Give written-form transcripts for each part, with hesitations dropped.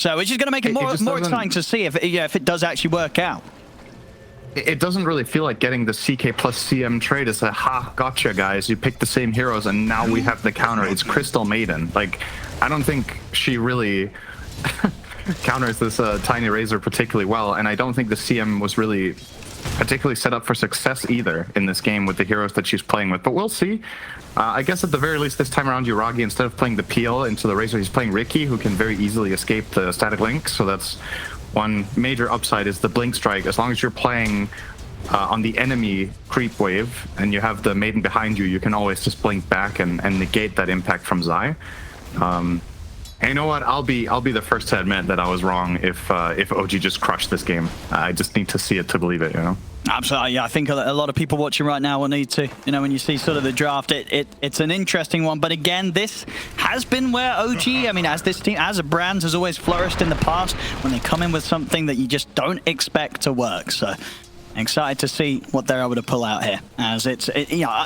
So which is going to make it more exciting to see if it does actually work out. It doesn't really feel like getting the CK plus CM trade. It's a gotcha, guys. You picked the same heroes, and now we have the counter. It's Crystal Maiden. Like, I don't think she really counters this Tiny Razor particularly well, and I don't think the CM was really particularly set up for success either in this game with the heroes that she's playing with. But we'll see. I guess at the very least this time around, Yuragi, instead of playing the PL into the Razor, he's playing Ricky, who can very easily escape the static link. So that's one major upside, is the blink strike. As long as you're playing on the enemy creep wave and you have the Maiden behind you, you can always just blink back and negate that impact from Zai. And you know what? I'll be the first to admit that I was wrong if OG just crushed this game. I just need to see it to believe it, you know? Absolutely, yeah. I think a lot of people watching right now will need to, you know, when you see sort of the draft, it's an interesting one. But again, this has been where OG, I mean, as this team, as a brand, has always flourished in the past when they come in with something that you just don't expect to work. So excited to see what they're able to pull out here, as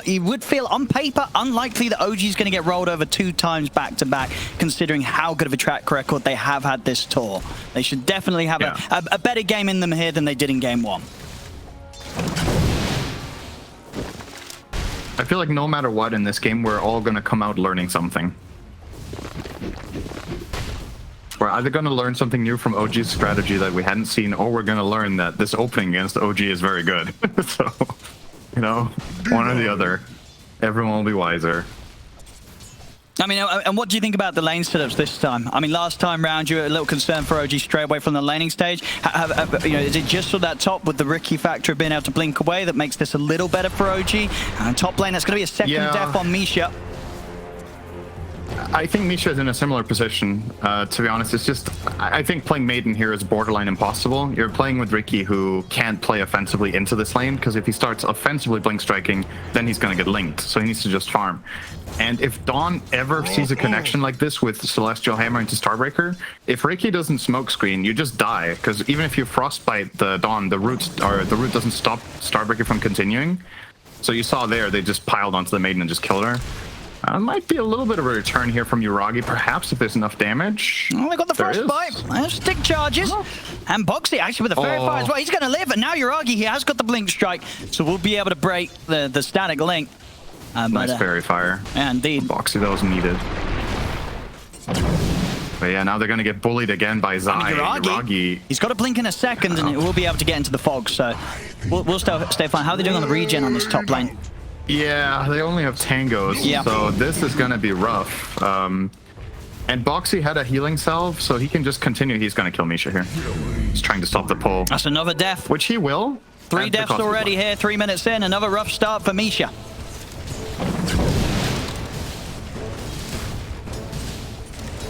you would feel on paper unlikely that OG is going to get rolled over 2 times back to back, considering how good of a track record they have had this tour. They should definitely have a better game in them here than they did in game 1. I feel like no matter what in this game, we're all going to come out learning something. We're either going to learn something new from OG's strategy that we hadn't seen, or we're going to learn that this opening against OG is very good. So, you know, one or the other. Everyone will be wiser. I mean, and what do you think about the lane setups this time? I mean, last time round you were a little concerned for OG straight away from the laning stage. You know, is it just for that top with the Ricky factor of being able to blink away that makes this a little better for OG? And top lane, that's going to be a second death on Misha. I think Misha is in a similar position, to be honest. It's just, I think playing Maiden here is borderline impossible. You're playing with Ricky, who can't play offensively into this lane, because if he starts offensively blink striking, then he's going to get linked, so he needs to just farm. And if Dawn ever sees a connection like this with Celestial Hammer into Starbreaker, if Ricky doesn't smoke screen, you just die, because even if you frostbite the Dawn, the root doesn't stop Starbreaker from continuing. So you saw there, they just piled onto the Maiden and just killed her. Might be a little bit of a return here from Yuragi, perhaps, if there's enough damage. Oh, they got the frostbite. Stick charges. And Boxy actually with the fairy fire as well. He's going to live, and now Yuragi, he has got the blink strike, so we'll be able to break the static link. Nice fairy fire. Yeah, indeed. Boxy, that was needed. But yeah, now they're going to get bullied again by Zai. I mean, Yuragi, he's got to blink in a second, and we'll be able to get into the fog, so we'll stay fine. How are they doing on the regen on this top lane? Yeah, they only have tangos, so this is going to be rough. And Boxy had a healing salve, so he can just continue. He's going to kill Misha here. He's trying to stop the pull. That's another death. Which he will. 3 deaths already here, 3 minutes in. Another rough start for Misha.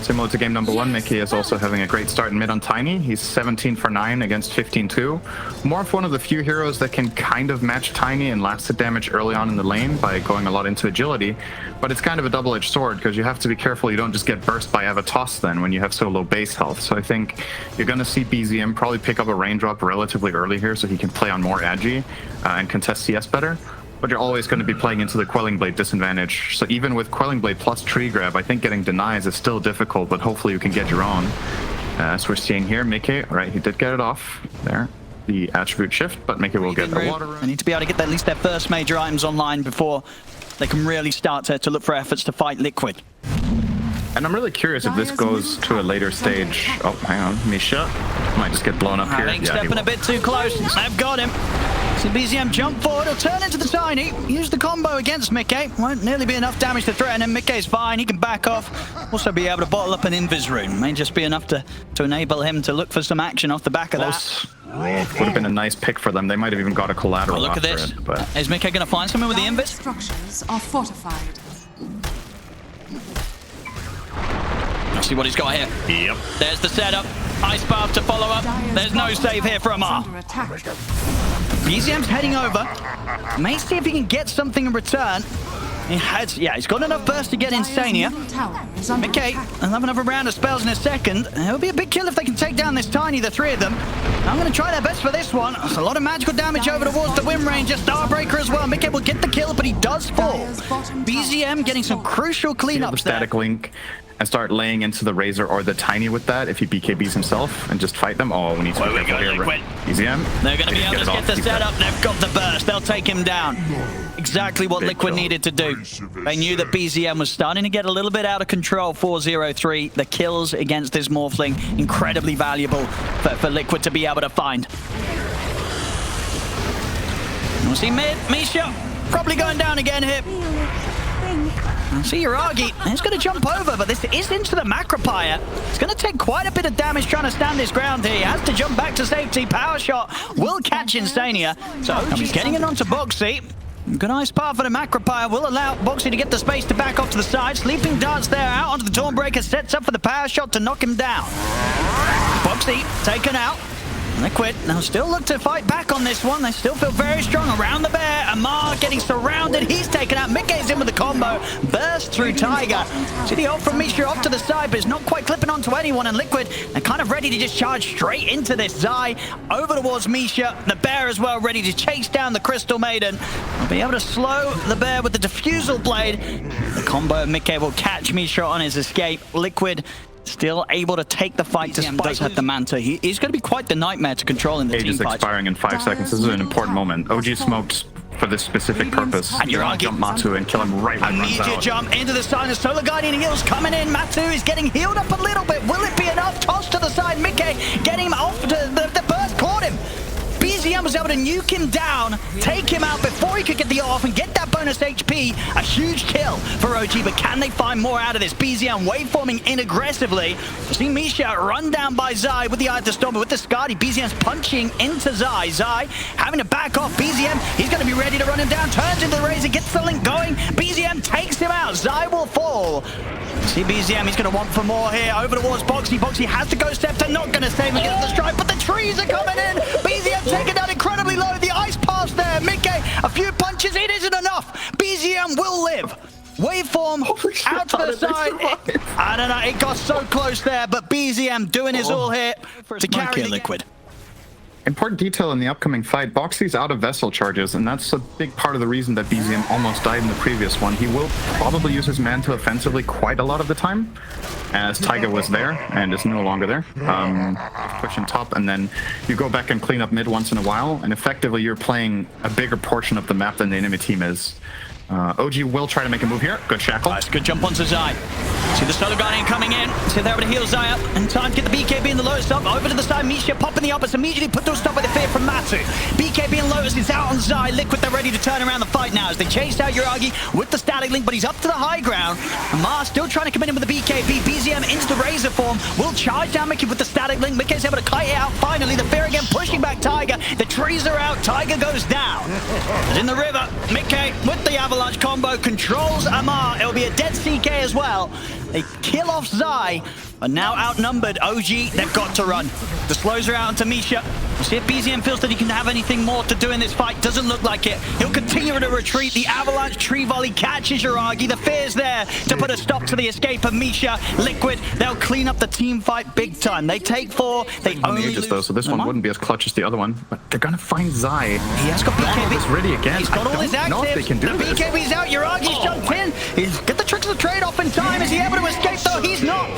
Similar to game number 1, Mickey is also having a great start in mid on Tiny. He's 17 for 9 against 15-2. More of one of the few heroes that can kind of match Tiny and lasted damage early on in the lane by going a lot into agility. But it's kind of a double-edged sword, because you have to be careful you don't just get burst by Avatos then when you have so low base health. So I think you're going to see BZM probably pick up a raindrop relatively early here so he can play on more agi and contest CS better. But you're always going to be playing into the Quelling Blade disadvantage. So even with Quelling Blade plus tree grab, I think getting denies is still difficult, but hopefully you can get your own. As we're seeing here, Mickey, right, he did get it off there. The attribute shift, but Mickey will get the water. They need to be able to get at least their first major items online before they can really start to look for efforts to fight Liquid. And I'm really curious if this goes to a later stage. Oh, hang on, Misha might just get blown up here. I think stepping a bit too close. I've got him. So BZM jump forward, he'll turn into the Tiny, use the combo against Mickey. Won't nearly be enough damage to threaten him. Mickey's fine, he can back off. Also be able to bottle up an Invis rune. May just be enough to enable him to look for some action off the back of that. Would have been a nice pick for them. They might have even got a collateral. Look at this. Is Mickey going to find something with the Invis? Structures are fortified. Let's see what he's got here. Yep. There's the setup. Ice bath to follow up. There's no save here for Amar. BZM's heading over. May see if he can get something in return. He's got enough burst to get Insania. Okay, I'll have another round of spells in a second. It'll be a big kill if they can take down this Tiny, the 3 of them. I'm going to try their best for this one. There's a lot of magical damage over towards the Wind Ranger. Starbreaker as well. Mickey will get the kill, but he does fall. BZM getting some crucial cleanups there. Static link. and start laying into the Razor or the Tiny with that if he BKBs himself and just fight them. Oh, we need to be careful here. EZM. They're going to be able to get the setup. They've got the burst. They'll take him down. Exactly what Liquid needed to do. They knew that BZM was starting to get a little bit out of control. 4-0-3. The kills against this Morphling, incredibly valuable for Liquid to be able to find. We'll see Misha probably going down again here. I see Uragi. He's going to jump over, but this is into the Macropire. It's going to take quite a bit of damage trying to stand his ground here. He has to jump back to safety. Power shot will catch Insania. So he's getting it onto Boxy. Good nice path for the Macropire. Will allow Boxy to get the space to back off to the side. Sleeping darts there out onto the Dawnbreaker. Sets up for the power shot to knock him down. Boxy taken out. Liquid now still look to fight back on this one. They still feel very strong around the bear. Amar getting surrounded. He's taken out. midgame's in with the combo. Burst through Tiger. See the ult from Misha off to the side, but it's not quite clipping onto anyone. And Liquid are kind of ready to just charge straight into this. Zai over towards Misha. The bear as well, ready to chase down the Crystal Maiden. They'll be able to slow the bear with the Diffusal Blade. The combo of midgame will catch Misha on his escape. Liquid still able to take the fight despite does have the Manta. He's going to be quite the nightmare to control in the team fight. Age is expiring in 5 seconds. This is an important moment. OG smoked for this specific purpose. And you're jump Matu and kill him right when he runs out. Immediate jump into the side. The Solar Guardian heals coming in. Matu is getting healed up a little bit. Will it be enough? Toss to the side. midgame getting him off. The burst caught him. BZM was able to nuke him down, take him out before he could get the off and get that bonus HP. A huge kill for OG, but can they find more out of this? BZM waveforming in aggressively. See Misha run down by Zai with the Eye of the Storm, but with the Skadi, BZM's punching into Zai. Zai having to back off BZM. He's going to be ready to run him down. Turns into the Razor, gets the link going. BZM takes him out. Zai will fall. See BZM, he's going to want for more here. Over towards Boxy. Boxy has to go Scepter, not going to save against the strike, but the trees are coming in. BZM taken down incredibly low. The ice pass there. midgame, a few punches. It isn't enough. BZM will live. Waveform out to the side. I don't know. It got so close there, but BZM doing his all here to carry Liquid. Important detail in the upcoming fight, Boxy's out of vessel charges, and that's a big part of the reason that BZM almost died in the previous one. He will probably use his Manta offensively quite a lot of the time, as Tiger was there and is no longer there. Pushing top, and then you go back and clean up mid once in a while, and effectively you're playing a bigger portion of the map than the enemy team is. OG will try to make a move here. Good shackle. Nice, good jump onto Zai. See the Solar Guardian coming in. See they're able to heal Zai up. And time to get the BKB in the Lotus up. Over to the side. Misha popping the opposite. Immediately put to a stop with the fear from Matu. BKB and Lotus is out on Zai. Liquid, they're ready to turn around the fight now as they chase out Uragi with the static link, but he's up to the high ground. Amar still trying to come in with the BKB. BZM into the Razor form. Will charge down Mickey with the static link. Mickey's able to kite it out finally. The fear again pushing back Tiger. The trees are out. Tiger goes down. But in the river, Mickey with the Avalanche combo controls Amar. It'll be a dead CK as well. They kill off Zai, but now outnumbered. OG, they've got to run. The slows are out onto Misha. We'll see if BZM feels that he can have anything more to do in this fight. Doesn't look like it. He'll continue to retreat. The Avalanche tree volley catches Uragi. The fear's there to put a stop to the escape of Misha. Liquid, they'll clean up the team fight big time. They take 4. They only lose. Though, so this one wouldn't be as clutch as the other one, but they're gonna find Zai. He has got BKB. He's ready again. He's got all his actives. They can do the BKB's out. Uragi's jumped in. He's got the tricks of the trade off in time. Is he able to escape though? He's not.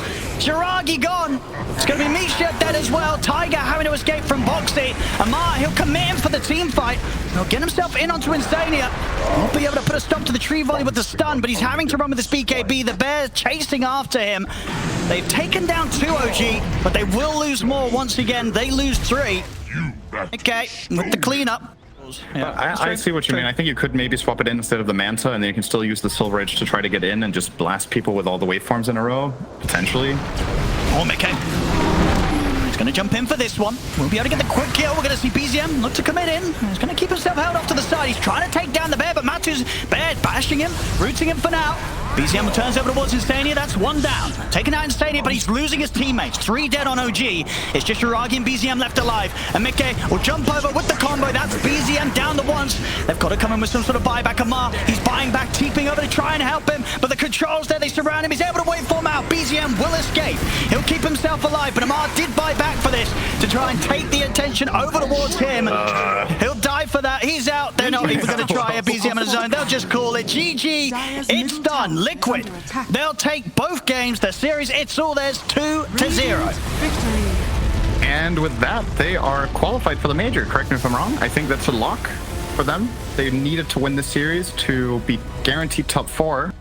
Uragi gone. It's going to be Misha dead as well. Tiger having to escape from Boxy. Amar, he'll commit him for the team fight. He'll get himself in onto Insania. Won't be able to put a stop to the tree volley with the stun, but he's having to run with this BKB. The bear chasing after him. They've taken down 2 OG, but they will lose more once again. They lose 3. Okay, with the cleanup. Yeah, I see what you mean. I think you could maybe swap it in instead of the Manta, and then you can still use the Silver Edge to try to get in and just blast people with all the waveforms in a row, potentially. Oh, Mickey. He's going to jump in for this one. We'll be able to get the quick kill. We're going to see BZM look to commit in. He's going to keep himself held off to the side. He's trying to take down the bear, but Matu's bear bashing him, rooting him for now. BZM turns over towards Insania. That's 1 down. Taking out Insania, but he's losing his teammates. 3 dead on OG. It's just Uragi and BZM left alive. And Mickey will jump over with the combo. That's BZM down the once. They've got to come in with some sort of buyback. Amar, he's buying back, teeping over to try and help him. But the controls there, they surround him. He's able to waveform out. BZM will escape. He'll keep himself alive, but Amar did buy back for this to try and take the attention over towards him. He'll die for that. He's out. They're not even going to try a BZM in his own. They'll just call it GG. It's done. Liquid. They'll take both games. The series, it's all theirs, 2-0. Victory. And with that, they are qualified for the major. Correct me if I'm wrong. I think that's a lock for them. They needed to win the series to be guaranteed top 4.